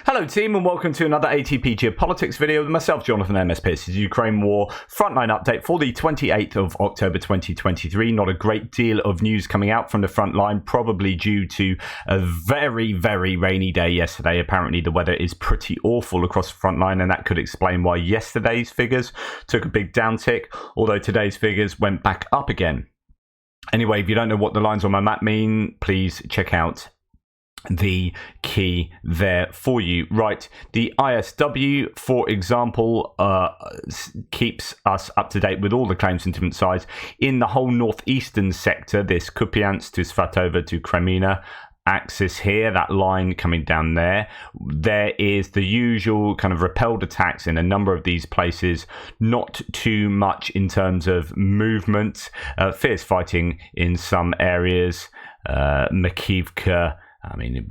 Hello team and welcome to another ATP Geopolitics video with myself, Jonathan MS Pierce's Ukraine War Frontline update for the 28th of October 2023. Not a great deal of news coming out from the front line, probably due to a very, very rainy day yesterday. Apparently the weather is pretty awful across the front line, and that could explain why yesterday's figures took a big downtick, although today's figures went back up again. Anyway, if you don't know what the lines on my map mean, please check out the key there for you. Right, the ISW, for example, keeps us up to date with all the claims in different sides in the whole northeastern sector, this Kupiansk to Svatova to Kremina axis here, that line coming down there. There is the usual kind of repelled attacks in a number of these places, not too much in terms of movement, fierce fighting in some areas. Makivka, I mean,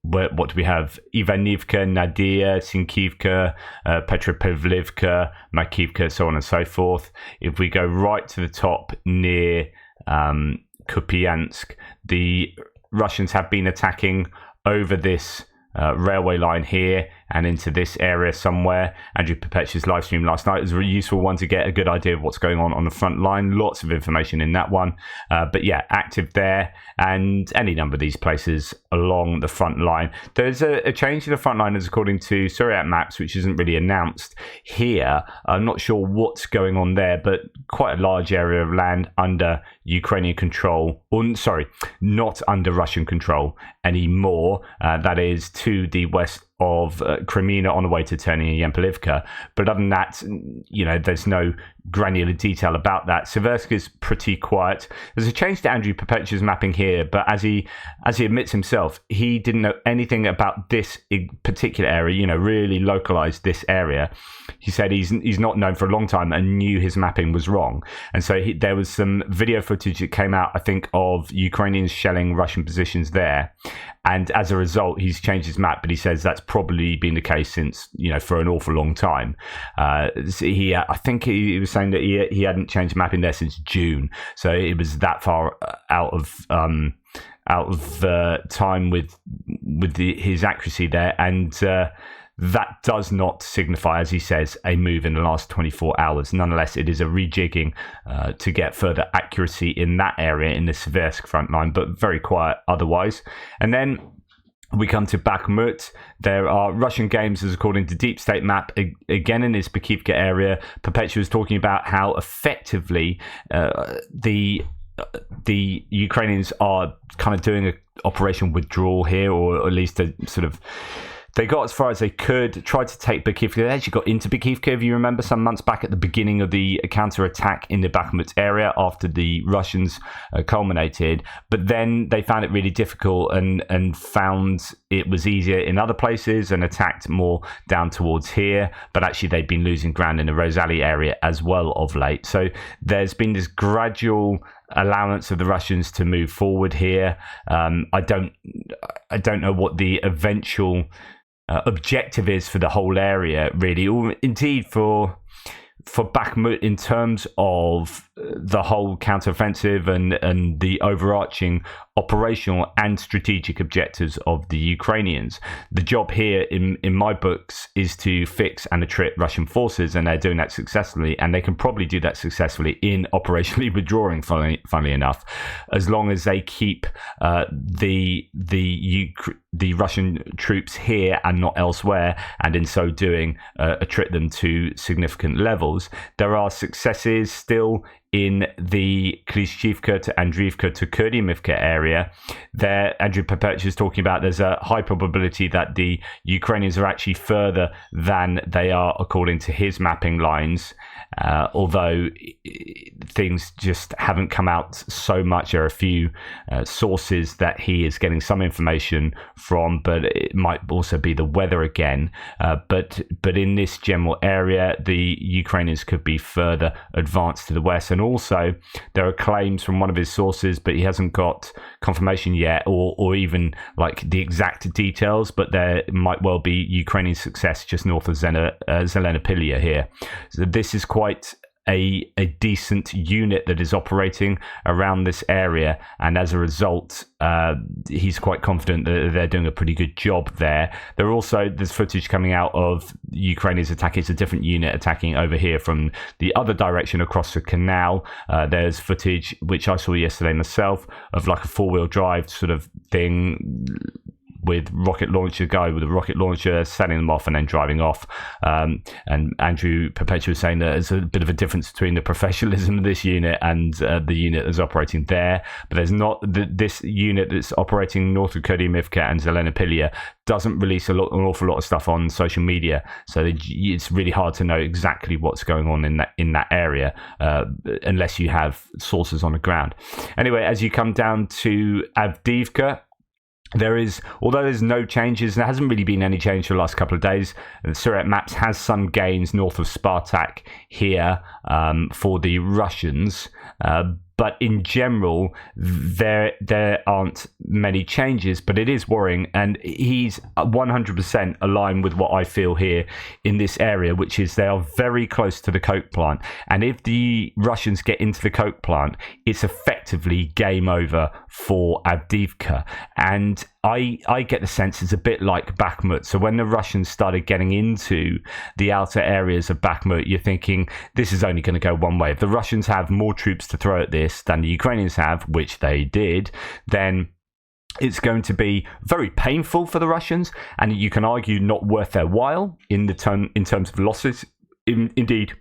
what do we have? Ivanivka, Nadia, Sinkivka, Petropavlivka, Makivka, so on and so forth. If we go right to the top near Kupiansk, the Russians have been attacking over this railway line here and into this area somewhere. Andrew Perpetua's live stream last night was a really useful one to get a good idea of what's going on the front line. Lots of information in that one. But yeah, active there and any number of these places along the front line. There's a change to the front line as according to Suryat maps, which isn't really announced here. I'm not sure what's going on there, but quite a large area of land under Ukrainian control. Sorry, not under Russian control anymore. That is to the west of Kremina on the way to turning Yempolivka. But other than that, you know, there's no granular detail about that. Seversk is pretty quiet. There's a change to Andrew Perpetua's mapping here, but as he admits himself, he didn't know anything about this particular area, you know, really localized this area. He said he's not known for a long time and knew his mapping was wrong. And so there was some video footage that came out, I think, of Ukrainians shelling Russian positions there. And as a result, he's changed his map, but he says that's probably been the case since, you know, for an awful long time. I think he was saying that he hadn't changed mapping there since June. So it was that far out of time with his accuracy there. And that does not signify, as he says, a move in the last 24 hours. Nonetheless, it is a rejigging to get further accuracy in that area in the Seversk front line, but very quiet otherwise. And then we come to Bakhmut. There are Russian gains, as according to Deep State map, again in this Bakivka area. Perpetua is talking about how effectively the Ukrainians are kind of doing an operation withdrawal here, or at least a sort of... They got as far as they could, tried to take Bakivka. They actually got into Bakivka, if you remember, some months back at the beginning of the counter-attack in the Bakhmut area after the Russians culminated. But then they found it really difficult and found it was easier in other places and attacked more down towards here. But actually, they've been losing ground in the Rosali area as well of late. So there's been this gradual allowance of the Russians to move forward here. I don't know what the eventual objective is for the whole area, really, or indeed for Bakhmut in terms of the whole counteroffensive and the overarching operational and strategic objectives of the Ukrainians. The job here, in my books, is to fix and attrit Russian forces, and they're doing that successfully, and they can probably do that successfully in operationally withdrawing, funnily enough, as long as they keep the Russian troops here and not elsewhere, and in so doing attrit them to significant levels. There are successes still in the Klishchivka to Andriivka to Kurdyivka area. There, Andrew Perpetua is talking about there's a high probability that the Ukrainians are actually further than they are according to his mapping lines, although things just haven't come out so much. There are a few sources that he is getting some information from, but it might also be the weather again. But in this general area, the Ukrainians could be further advanced to the west. And also, there are claims from one of his sources, but he hasn't got confirmation yet, or even like the exact details, but there might well be Ukrainian success just north of Zelenopilia here. So this is quite a decent unit that is operating around this area, and as a result, he's quite confident that they're doing a pretty good job there. There's footage coming out of Ukraine's attack. It's a different unit attacking over here from the other direction across the canal. There's footage which I saw yesterday myself of like a 4-wheel drive sort of thing with guy with a rocket launcher setting them off and then driving off. And Andrew Perpetua was saying that there's a bit of a difference between the professionalism of this unit and the unit that's operating there. But there's not this unit that's operating north of Kurdimivka and Zelenopilia doesn't release an awful lot of stuff on social media, so it's really hard to know exactly what's going on in that area unless you have sources on the ground. Anyway, as you come down to Avdiivka, although there's no changes, there hasn't really been any change for the last couple of days. Surat Maps has some gains north of Spartak here for the Russians, but in general, there aren't many changes, but it is worrying, and he's 100% aligned with what I feel here in this area, which is they are very close to the coke plant, and if the Russians get into the coke plant, it's effectively game over for Avdiivka. And I get the sense it's a bit like Bakhmut. So when the Russians started getting into the outer areas of Bakhmut, you're thinking this is only going to go one way. If the Russians have more troops to throw at this than the Ukrainians have, which they did, then it's going to be very painful for the Russians, and you can argue not worth their while in terms of losses. Indeed,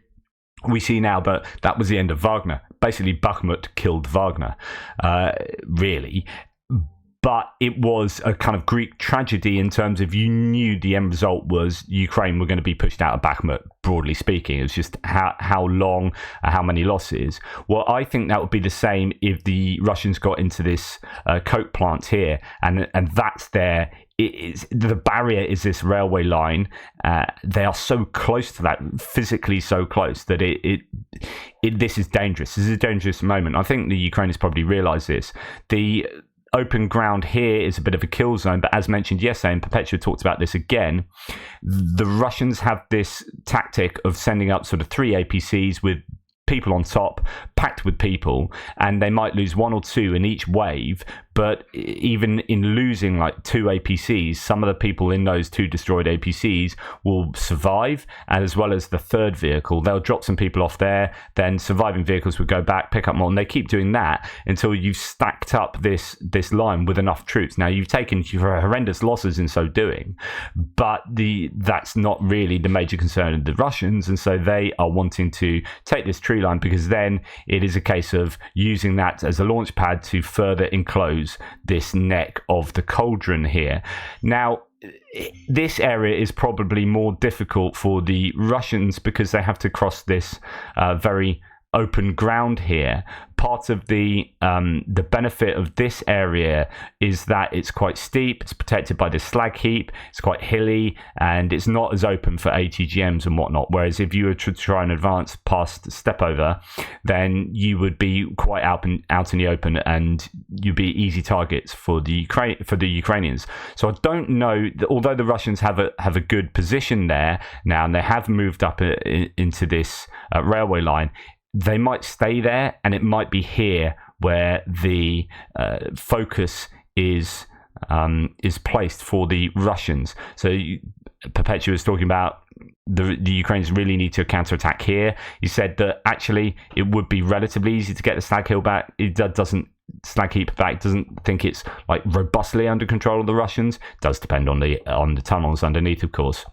we see now that was the end of Wagner. Basically, Bakhmut killed Wagner, really. But it was a kind of Greek tragedy in terms of you knew the end result was Ukraine were going to be pushed out of Bakhmut, broadly speaking. It was just how long, how many losses. Well, I think that would be the same if the Russians got into this coke plant here, and that's there. The barrier is this railway line. They are so close to that, physically so close, that this is dangerous. This is a dangerous moment. I think the Ukrainians probably realise this. The open ground here is a bit of a kill zone, but as mentioned yesterday, and Perpetua talked about this again, the Russians have this tactic of sending up sort of 3 APCs with people on top, packed with people, and they might lose 1 or 2 in each wave. But even in losing like 2 APCs, some of the people in those 2 destroyed APCs will survive, and as well as the third vehicle. They'll drop some people off there, then surviving vehicles will go back, pick up more, and they keep doing that until you've stacked up this line with enough troops. Now, you've taken horrendous losses in so doing, but that's not really the major concern of the Russians, and so they are wanting to take this tree line, because then it is a case of using that as a launch pad to further enclose this neck of the cauldron here. Now, this area is probably more difficult for the Russians because they have to cross this very open ground here. Part of the benefit of this area is that it's quite steep, it's protected by this slag heap, it's quite hilly, and it's not as open for ATGMs and whatnot. Whereas if you were to try and advance past Stepover, then you would be quite out in the open, and you'd be easy targets for the Ukrainians. So I don't know, although the Russians have a good position there now, and they have moved up into this railway line, they might stay there, and it might be here where the focus is placed for the Russians. So Perpetua was talking about the Ukrainians really need to counterattack here. He said that actually it would be relatively easy to get the slag heap back. Slag heap back. Doesn't think it's like robustly under control of the Russians. It does depend on the tunnels underneath, of course.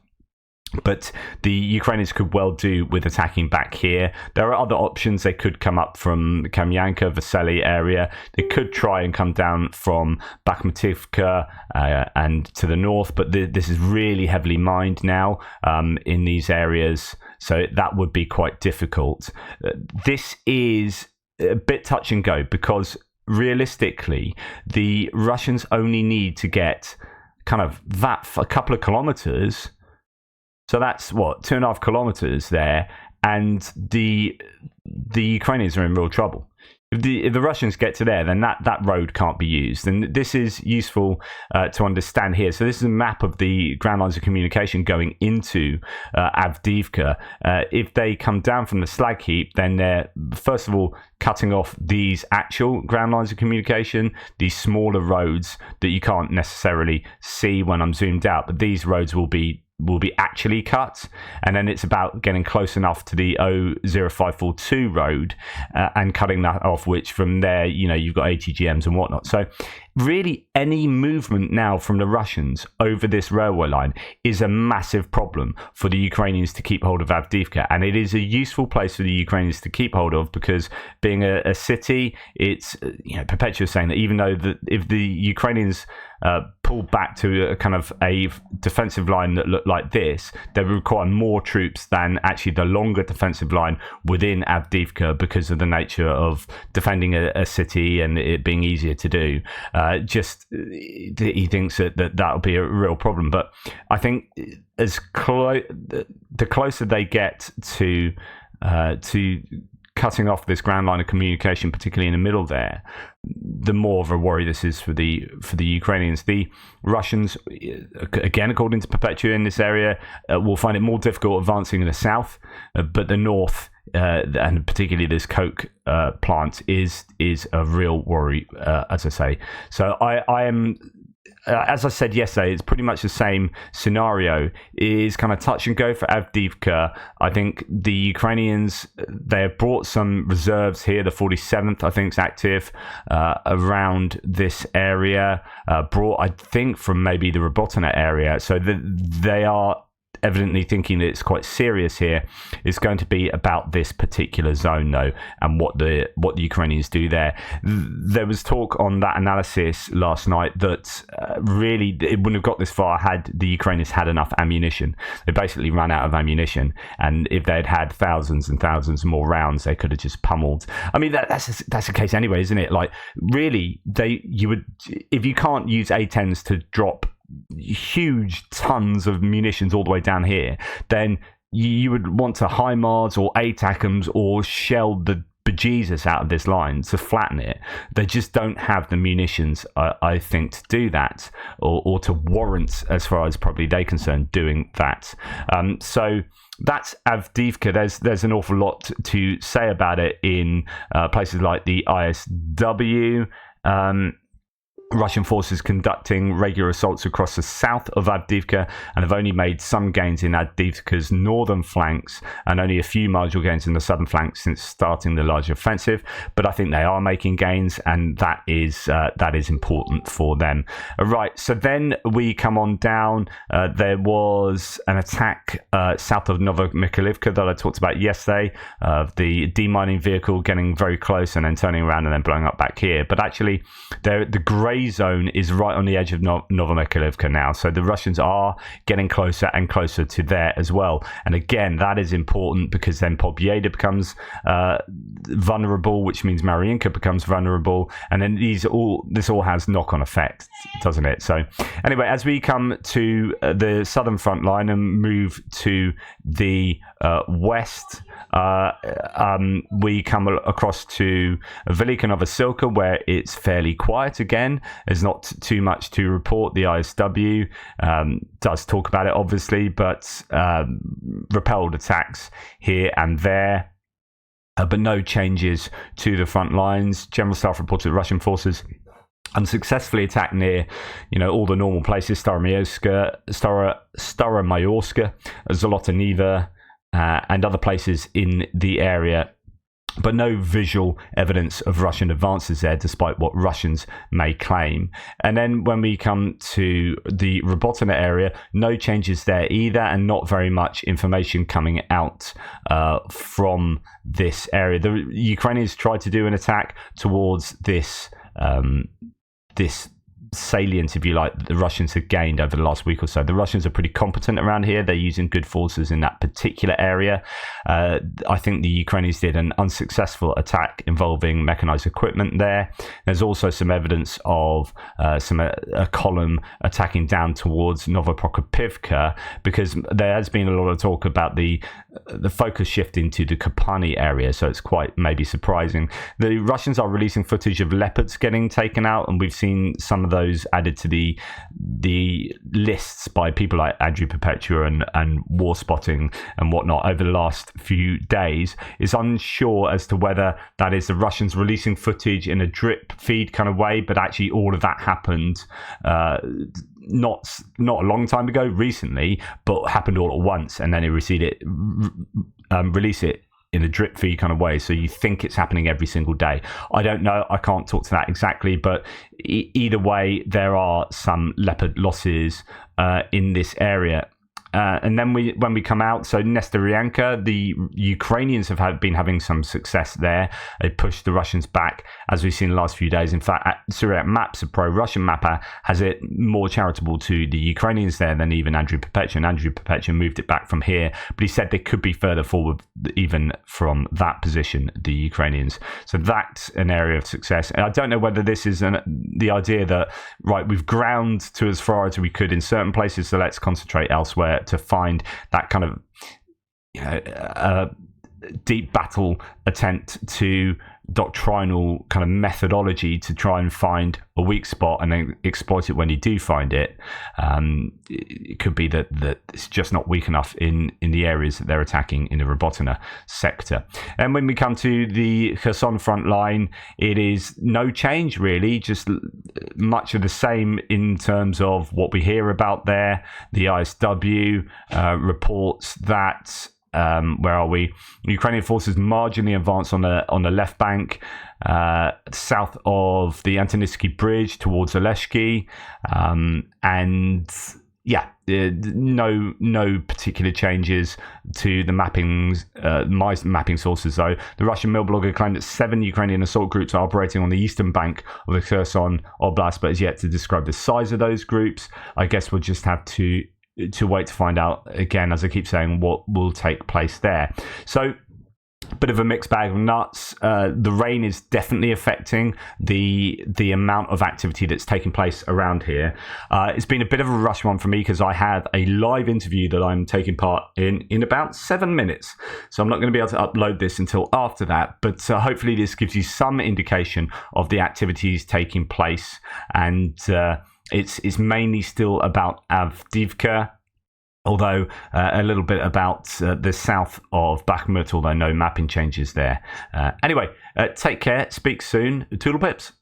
But the Ukrainians could well do with attacking back here. There are other options. They could come up from Kamyanka, Vasily area. They could try and come down from Bakhmutivka and to the north, but this is really heavily mined now in these areas, so that would be quite difficult. This is a bit touch and go, because realistically, the Russians only need to get kind of that a couple of kilometers. So that's 2.5 kilometers there, and the Ukrainians are in real trouble. if the Russians get to there, then that road can't be used. And this is useful to understand here. So this is a map of the ground lines of communication going into Avdiivka. If they come down from the slag heap, then they're first of all cutting off these actual ground lines of communication, these smaller roads that you can't necessarily see when I'm zoomed out, but these roads will be actually cut, and then it's about getting close enough to the 00542 road and cutting that off, which from there, you've got ATGMs and whatnot. So really any movement now from the Russians over this railway line is a massive problem for the Ukrainians to keep hold of Avdiivka, and it is a useful place for the Ukrainians to keep hold of, because being a city, it's Perpetua saying that even though if the Ukrainians pull back to a kind of a defensive line that looked like this, they would require more troops than actually the longer defensive line within Avdiivka, because of the nature of defending a city and it being easier to do. He thinks that'll be a real problem. But I think the closer they get to cutting off this ground line of communication, particularly in the middle there, the more of a worry this is for the Ukrainians. The Russians, again, according to Perpetua in this area, will find it more difficult advancing in the south, but the north, and particularly this coke plant, is a real worry, as I say. So I am. As I said yesterday, it's pretty much the same scenario. It is kind of touch and go for Avdiivka. I think the Ukrainians, they have brought some reserves here. The 47th, I think, is active around this area. Brought, I think, from maybe the Robotina area. So they are evidently thinking that it's quite serious here. It's going to be about this particular zone, though, and what the Ukrainians do there. There was talk on that analysis last night that really it wouldn't have got this far had the Ukrainians had enough ammunition. They basically ran out of ammunition, and if they'd had thousands and thousands more rounds, they could have just pummeled. I mean, that's the case anyway, isn't it? Like, really, you would, if you can't use A-10s to drop huge tons of munitions all the way down here, then you would want to HIMARS or ATACMS or shell the bejesus out of this line to flatten it. They just don't have the munitions, I think, to do that, or to warrant, as far as probably they're concerned, doing that. So that's Avdiivka. There's an awful lot to say about it in places like the ISW. Russian forces conducting regular assaults across the south of Avdiivka and have only made some gains in Avdiivka's northern flanks and only a few marginal gains in the southern flanks since starting the larger offensive. But I think they are making gains, and that is important for them. Right, so then we come on down. There was an attack south of Novomikhailivka that I talked about yesterday, of the demining vehicle getting very close and then turning around and then blowing up back here. But actually, the grey zone is right on the edge of Novomikhailivka now, so the Russians are getting closer and closer to there as well. And again, that is important, because then Pobjeda becomes vulnerable, which means Mariinka becomes vulnerable, and then this all has knock-on effect, doesn't it? So anyway, as we come to the southern front line and move to the west, we come across to Velika Novosilka, where it's fairly quiet again. There's not too much to report. The ISW does talk about it, obviously, but repelled attacks here and there. But no changes to the front lines. General Staff reported that Russian forces unsuccessfully attacked near, all the normal places: Staromayorska, Zolotoniva, and other places in the area. But no visual evidence of Russian advances there, despite what Russians may claim. And then when we come to the Robotina area, no changes there either, and not very much information coming out from this area. The Ukrainians tried to do an attack towards this salient, if you like, that the Russians had gained over the last week or so. The Russians are pretty competent around here. They're using good forces in that particular area. I think the Ukrainians did an unsuccessful attack involving mechanized equipment there. There's also some evidence of a column attacking down towards Novoprokopivka, because there has been a lot of talk about the the focus shifting to the Kopani area, so it's quite maybe surprising. The Russians are releasing footage of leopards getting taken out, and we've seen some of those added to the lists by people like Andrew Perpetua and War Spotting and whatnot over the last few days. It's unsure as to whether that is the Russians releasing footage in a drip feed kind of way, but actually all of that happened not a long time ago, recently, but happened all at once, and then they release it in a drip feed kind of way. So you think it's happening every single day. I don't know. I can't talk to that exactly, but either way, there are some leopard losses in this area. And then when we come out, so Nestoryanka, the Ukrainians have been having some success there. They pushed the Russians back, as we've seen the last few days. In fact, Syriac Maps, a pro-Russian mapper, has it more charitable to the Ukrainians there than even Andrew Perpetua. And Andrew Perpetua moved it back from here, but he said they could be further forward even from that position, the Ukrainians. So that's an area of success. And I don't know whether this is the idea that, right, we've ground to as far as we could in certain places, so let's concentrate elsewhere to find that kind of deep battle attempt to doctrinal kind of methodology to try and find a weak spot and then exploit it when you do find it. It could be that it's just not weak enough in the areas that they're attacking in the Robotyne sector. And when we come to the Kherson front line, it is no change really, just much of the same in terms of what we hear about there. The ISW reports that where are we? Ukrainian forces marginally advance on the left bank, south of the Antonivsky Bridge towards Oleshki, and yeah, no particular changes to the mappings. My mapping sources, though, the Russian Mill blogger claimed that 7 Ukrainian assault groups are operating on the eastern bank of the Kherson Oblast, but is yet to describe the size of those groups. I guess we'll just have to wait to find out, again, as I keep saying, what will take place there. So a bit of a mixed bag of nuts. The rain is definitely affecting the amount of activity that's taking place around here. It's been a bit of a rush one for me because I have a live interview that I'm taking part in about 7 minutes. So I'm not going to be able to upload this until after that, but hopefully this gives you some indication of the activities taking place. And it's mainly still about Avdiivka, although a little bit about the south of Bakhmut, although no mapping changes there. Anyway, take care, speak soon, toodle pips.